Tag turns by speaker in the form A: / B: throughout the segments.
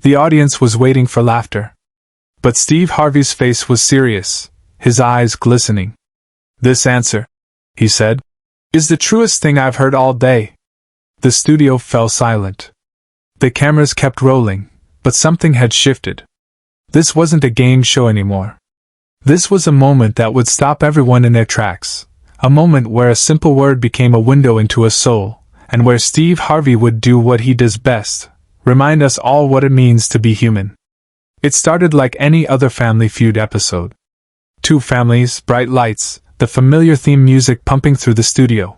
A: The audience was waiting for laughter. But Steve Harvey's face was serious, his eyes glistening. "This answer," he said, "is the truest thing I've heard all day." The studio fell silent. The cameras kept rolling, but something had shifted. This wasn't a game show anymore. This was a moment that would stop everyone in their tracks, a moment where a simple word became a window into a soul, and where Steve Harvey would do what he does best, remind us all what it means to be human. It started like any other Family Feud episode. Two families, bright lights, the familiar theme music pumping through the studio.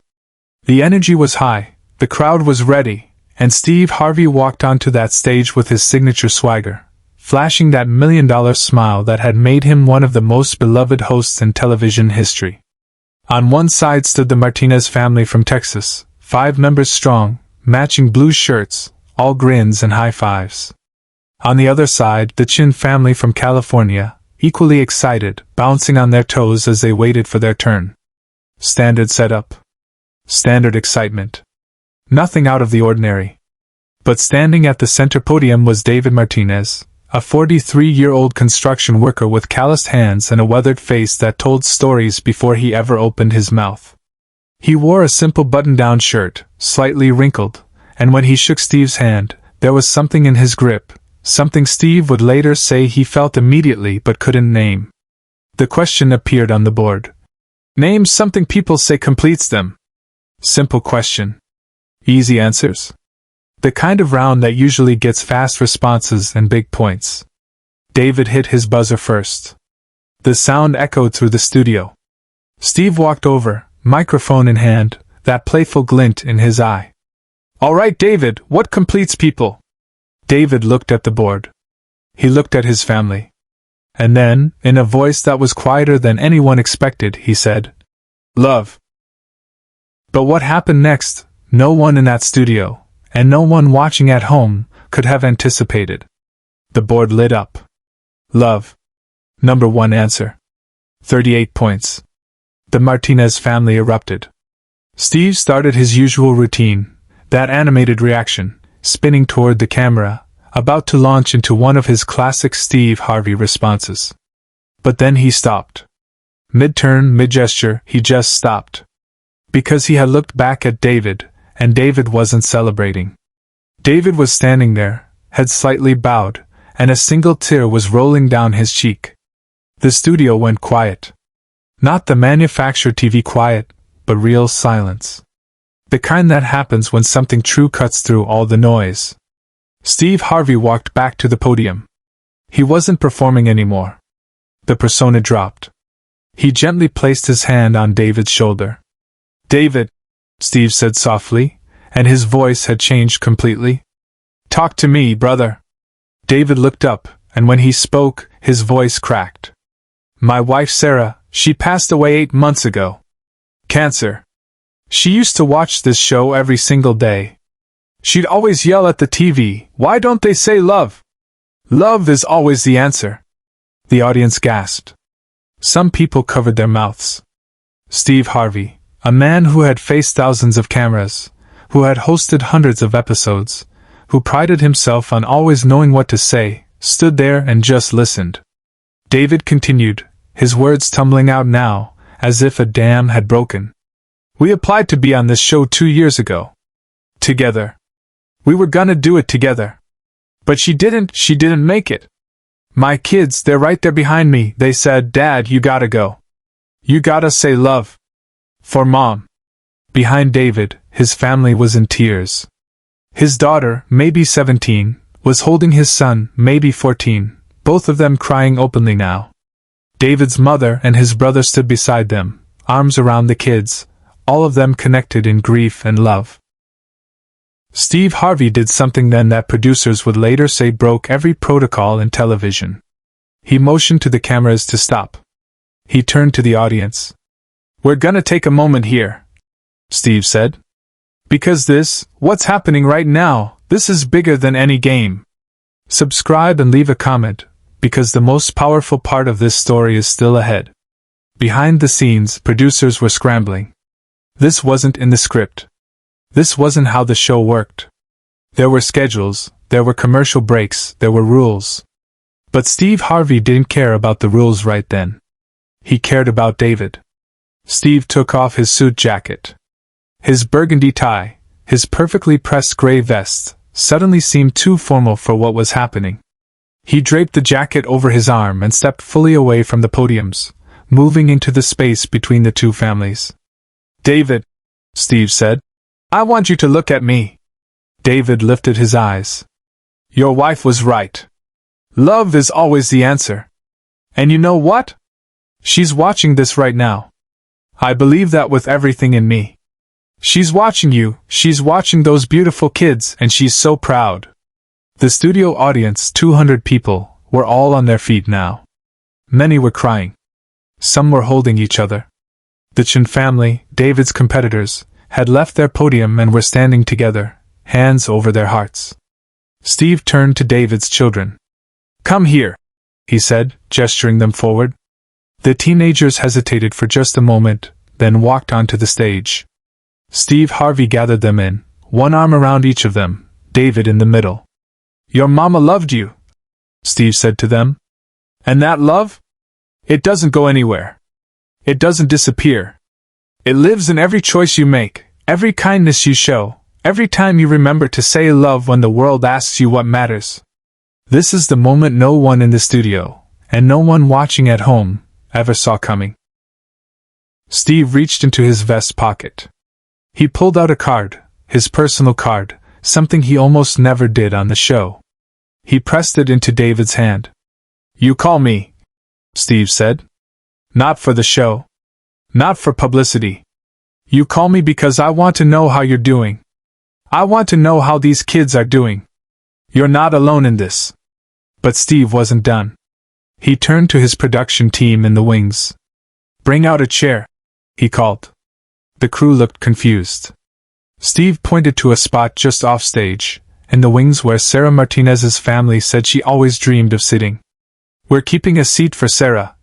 A: The energy was high, the crowd was ready, and Steve Harvey walked onto that stage with his signature swagger, flashing that $1,000,000 smile that had made him one of the most beloved hosts in television history. On one side stood the Martinez family from Texas, 5 members strong, matching blue shirts, all grins and high fives. On the other side, the Chin family from California, equally excited, bouncing on their toes as they waited for their turn. Standard setup. Standard excitement. Nothing out of the ordinary. But standing at the center podium was David Martinez, a 43-year-old construction worker with calloused hands and a weathered face that told stories before he ever opened his mouth. He wore a simple button-down shirt, slightly wrinkled, and when he shook Steve's hand, there was something in his grip, something Steve would later say he felt immediately but couldn't name. The question appeared on the board. Name something people say completes them. Simple question. Easy answers. The kind of round that usually gets fast responses and big points. David hit his buzzer first. The sound echoed through the studio. Steve walked over, microphone in hand, that playful glint in his eye. "All right, David, what completes people?" David looked at the board. He looked at his family. And then, in a voice that was quieter than anyone expected, he said, "Love." But what happened next, no one in that studio, and no one watching at home, could have anticipated. The board lit up. Love. Number 1 answer. 38 points. The Martinez family erupted. Steve started his usual routine, that animated reaction, spinning toward the camera, about to launch into one of his classic Steve Harvey responses. But then he stopped. Mid-turn, mid-gesture, he just stopped. Because he had looked back at David, and David wasn't celebrating. David was standing there, head slightly bowed, and a single tear was rolling down his cheek. The studio went quiet. Not the manufactured TV quiet, but real silence. The kind that happens when something true cuts through all the noise. Steve Harvey walked back to the podium. He wasn't performing anymore. The persona dropped. He gently placed his hand on David's shoulder. "David," Steve said softly, and his voice had changed completely. "Talk to me, brother." David looked up, and when he spoke, his voice cracked. "My wife Sarah, she passed away 8 months ago. Cancer. She used to watch this show every single day. She'd always yell at the TV, 'Why don't they say love? Love is always the answer.'" The audience gasped. Some people covered their mouths. Steve Harvey, a man who had faced thousands of cameras, who had hosted hundreds of episodes, who prided himself on always knowing what to say, stood there and just listened. David continued, his words tumbling out now, as if a dam had broken. "We applied to be on this show 2 years ago. Together. We were gonna do it together. But she didn't make it. My kids, they're right there behind me, they said, 'Dad, you gotta go. You gotta say love. For Mom.'" Behind David, his family was in tears. His daughter, maybe 17, was holding his son, maybe 14, both of them crying openly now. David's mother and his brother stood beside them, arms around the kids, all of them connected in grief and love. Steve Harvey did something then that producers would later say broke every protocol in television. He motioned to the cameras to stop. He turned to the audience. "We're gonna take a moment here," Steve said. "Because what's happening right now, this is bigger than any game. Subscribe and leave a comment, because the most powerful part of this story is still ahead." Behind the scenes, producers were scrambling. This wasn't in the script. This wasn't how the show worked. There were schedules, there were commercial breaks, there were rules. But Steve Harvey didn't care about the rules right then. He cared about David. Steve took off his suit jacket. His burgundy tie, his perfectly pressed gray vest, suddenly seemed too formal for what was happening. He draped the jacket over his arm and stepped fully away from the podiums, moving into the space between the two families. "David," Steve said, "I want you to look at me." David lifted his eyes. "Your wife was right. Love is always the answer. And you know what? She's watching this right now. I believe that with everything in me. She's watching you, she's watching those beautiful kids, and she's so proud." The studio audience, 200 people, were all on their feet now. Many were crying. Some were holding each other. The Chen family, David's competitors, had left their podium and were standing together, hands over their hearts. Steve turned to David's children. "Come here," he said, gesturing them forward. The teenagers hesitated for just a moment, then walked onto the stage. Steve Harvey gathered them in, one arm around each of them, David in the middle. "Your mama loved you," Steve said to them. "And that love? It doesn't go anywhere. It doesn't disappear. It lives in every choice you make, every kindness you show, every time you remember to say love when the world asks you what matters." This is the moment no one in the studio, and no one watching at home, ever saw coming. Steve reached into his vest pocket. He pulled out a card, his personal card, something he almost never did on the show. He pressed it into David's hand. "You call me," Steve said. "Not for the show. Not for publicity. You call me because I want to know how you're doing. I want to know how these kids are doing. You're not alone in this." But Steve wasn't done. He turned to his production team in the wings. "Bring out a chair," he called. The crew looked confused. Steve pointed to a spot just off stage, in the wings where Sarah Martinez's family said she always dreamed of sitting. "We're keeping a seat for Sarah,"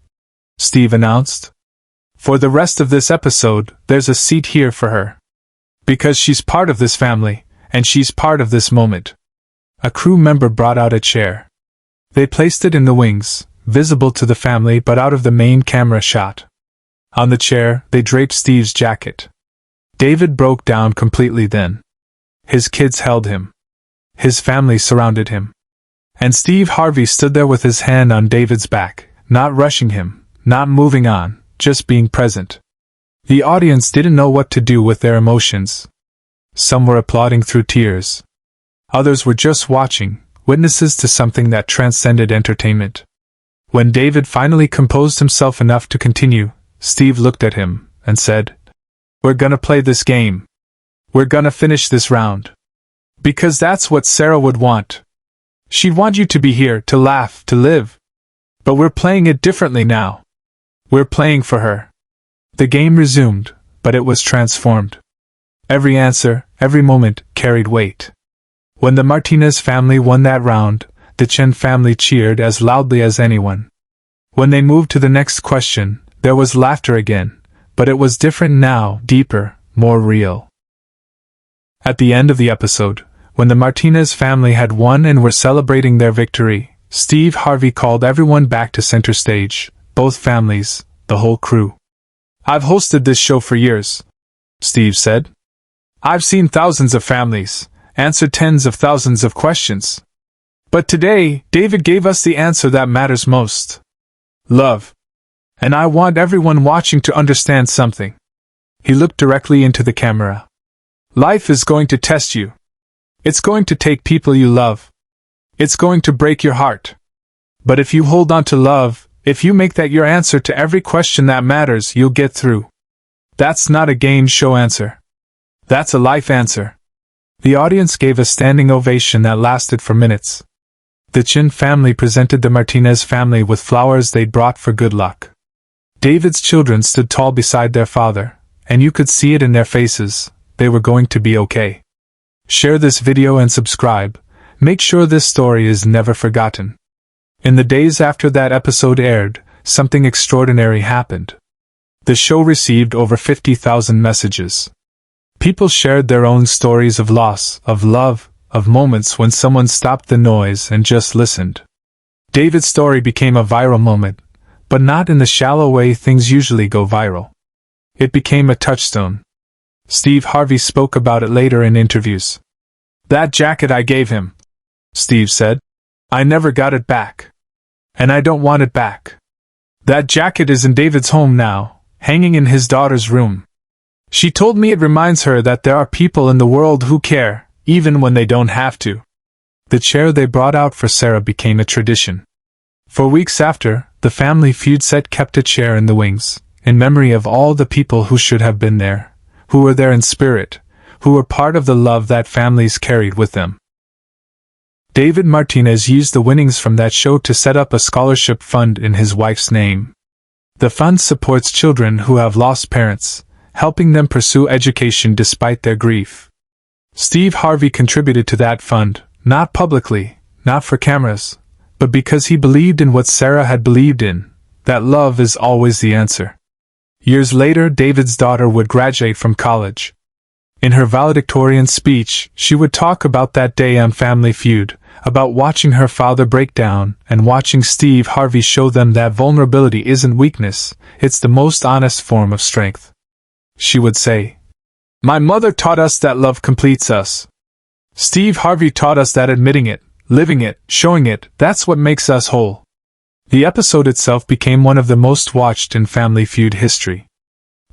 A: Steve announced. "For the rest of this episode, there's a seat here for her. Because she's part of this family, and she's part of this moment." A crew member brought out a chair. They placed it in the wings, visible to the family but out of the main camera shot. On the chair, they draped Steve's jacket. David broke down completely then. His kids held him. His family surrounded him. And Steve Harvey stood there with his hand on David's back, not rushing him, not moving on, just being present. The audience didn't know what to do with their emotions. Some were applauding through tears. Others were just watching, witnesses to something that transcended entertainment. When David finally composed himself enough to continue, Steve looked at him and said, "We're gonna play this game. We're gonna finish this round. Because that's what Sarah would want. She'd want you to be here, to laugh, to live. But we're playing it differently now. We're playing for her." The game resumed, but it was transformed. Every answer, every moment, carried weight. When the Martinez family won that round, the Chen family cheered as loudly as anyone. When they moved to the next question, there was laughter again, but it was different now, deeper, more real. At the end of the episode, when the Martinez family had won and were celebrating their victory, Steve Harvey called everyone back to center stage, both families, the whole crew. "I've hosted this show for years," Steve said. "I've seen thousands of families, answered tens of thousands of questions. But today, David gave us the answer that matters most. Love. And I want everyone watching to understand something." He looked directly into the camera. "Life is going to test you. It's going to take people you love. It's going to break your heart. But if you hold on to love, if you make that your answer to every question that matters, you'll get through. That's not a game show answer. That's a life answer." The audience gave a standing ovation that lasted for minutes. The Chin family presented the Martinez family with flowers they'd brought for good luck. David's children stood tall beside their father, and you could see it in their faces, they were going to be okay. Share this video and subscribe. Make sure this story is never forgotten. In the days after that episode aired, something extraordinary happened. The show received over 50,000 messages. People shared their own stories of loss, of love, of moments when someone stopped the noise and just listened. David's story became a viral moment, but not in the shallow way things usually go viral. It became a touchstone. Steve Harvey spoke about it later in interviews. "That jacket I gave him," Steve said. "I never got it back. And I don't want it back. That jacket is in David's home now, hanging in his daughter's room. She told me it reminds her that there are people in the world who care, even when they don't have to." The chair they brought out for Sarah became a tradition. For weeks after, the Family Feud set kept a chair in the wings, in memory of all the people who should have been there, who were there in spirit, who were part of the love that families carried with them. David Martinez used the winnings from that show to set up a scholarship fund in his wife's name. The fund supports children who have lost parents, helping them pursue education despite their grief. Steve Harvey contributed to that fund, not publicly, not for cameras, but because he believed in what Sarah had believed in, that love is always the answer. Years later, David's daughter would graduate from college. In her valedictorian speech, she would talk about that day on Family Feud, about watching her father break down and watching Steve Harvey show them that vulnerability isn't weakness, it's the most honest form of strength. She would say, "My mother taught us that love completes us. Steve Harvey taught us that admitting it, living it, showing it, that's what makes us whole." The episode itself became one of the most watched in Family Feud history.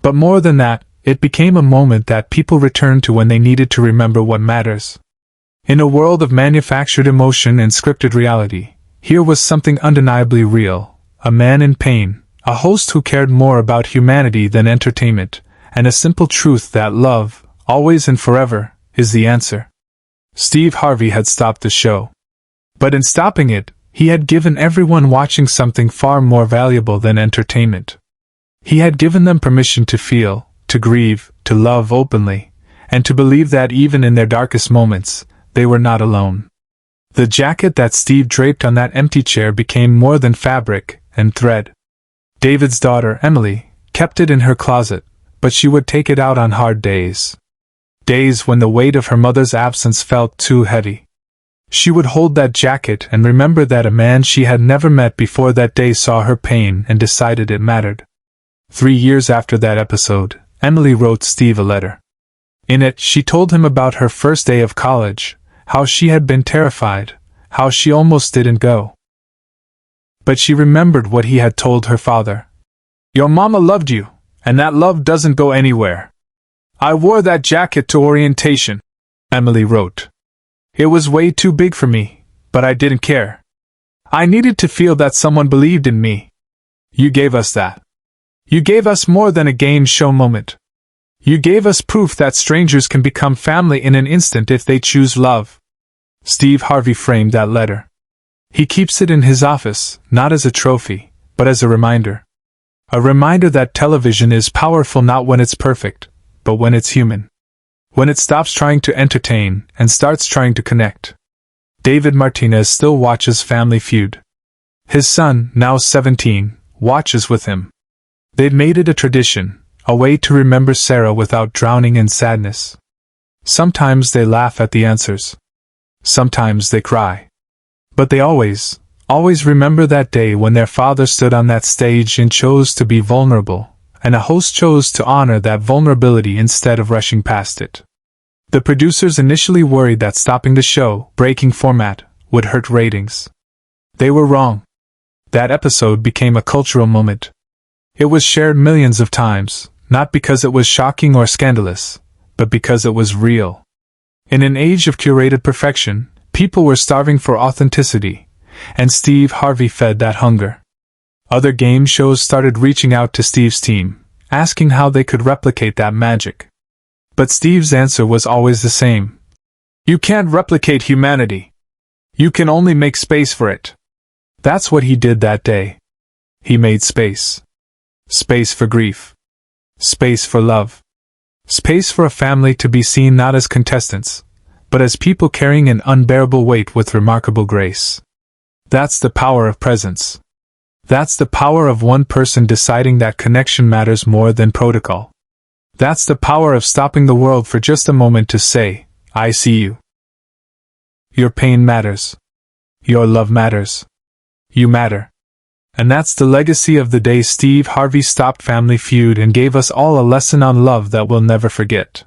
A: But more than that, it became a moment that people returned to when they needed to remember what matters. In a world of manufactured emotion and scripted reality, here was something undeniably real, a man in pain, a host who cared more about humanity than entertainment, and a simple truth that love, always and forever, is the answer. Steve Harvey had stopped the show. But in stopping it, he had given everyone watching something far more valuable than entertainment. He had given them permission to feel, to grieve, to love openly, and to believe that even in their darkest moments, they were not alone. The jacket that Steve draped on that empty chair became more than fabric and thread. David's daughter, Emily, kept it in her closet, but she would take it out on hard days. Days when the weight of her mother's absence felt too heavy. She would hold that jacket and remember that a man she had never met before that day saw her pain and decided it mattered. 3 years after that episode, Emily wrote Steve a letter. In it, she told him about her first day of college, how she had been terrified, how she almost didn't go. But she remembered what he had told her father. "Your mama loved you, and that love doesn't go anywhere. I wore that jacket to orientation," Emily wrote. "It was way too big for me, but I didn't care. I needed to feel that someone believed in me. You gave us that. You gave us more than a game show moment. You gave us proof that strangers can become family in an instant if they choose love." Steve Harvey framed that letter. He keeps it in his office, not as a trophy, but as a reminder. A reminder that television is powerful not when it's perfect, but when it's human. When it stops trying to entertain and starts trying to connect. David Martinez still watches Family Feud. His son, now 17, watches with him. They've made it a tradition, a way to remember Sarah without drowning in sadness. Sometimes they laugh at the answers. Sometimes they cry. But they always remember that day when their father stood on that stage and chose to be vulnerable, and a host chose to honor that vulnerability instead of rushing past it. The producers initially worried that stopping the show, breaking format, would hurt ratings. They were wrong. That episode became a cultural moment. It was shared millions of times, not because it was shocking or scandalous, but because it was real. In an age of curated perfection, people were starving for authenticity, and Steve Harvey fed that hunger. Other game shows started reaching out to Steve's team, asking how they could replicate that magic. But Steve's answer was always the same. "You can't replicate humanity. You can only make space for it." That's what he did that day. He made space. Space for grief. Space for love. Space for a family to be seen not as contestants, but as people carrying an unbearable weight with remarkable grace. That's the power of presence. That's the power of one person deciding that connection matters more than protocol. That's the power of stopping the world for just a moment to say, "I see you." Your pain matters. Your love matters. You matter. And that's the legacy of the day Steve Harvey stopped Family Feud and gave us all a lesson on love that we'll never forget.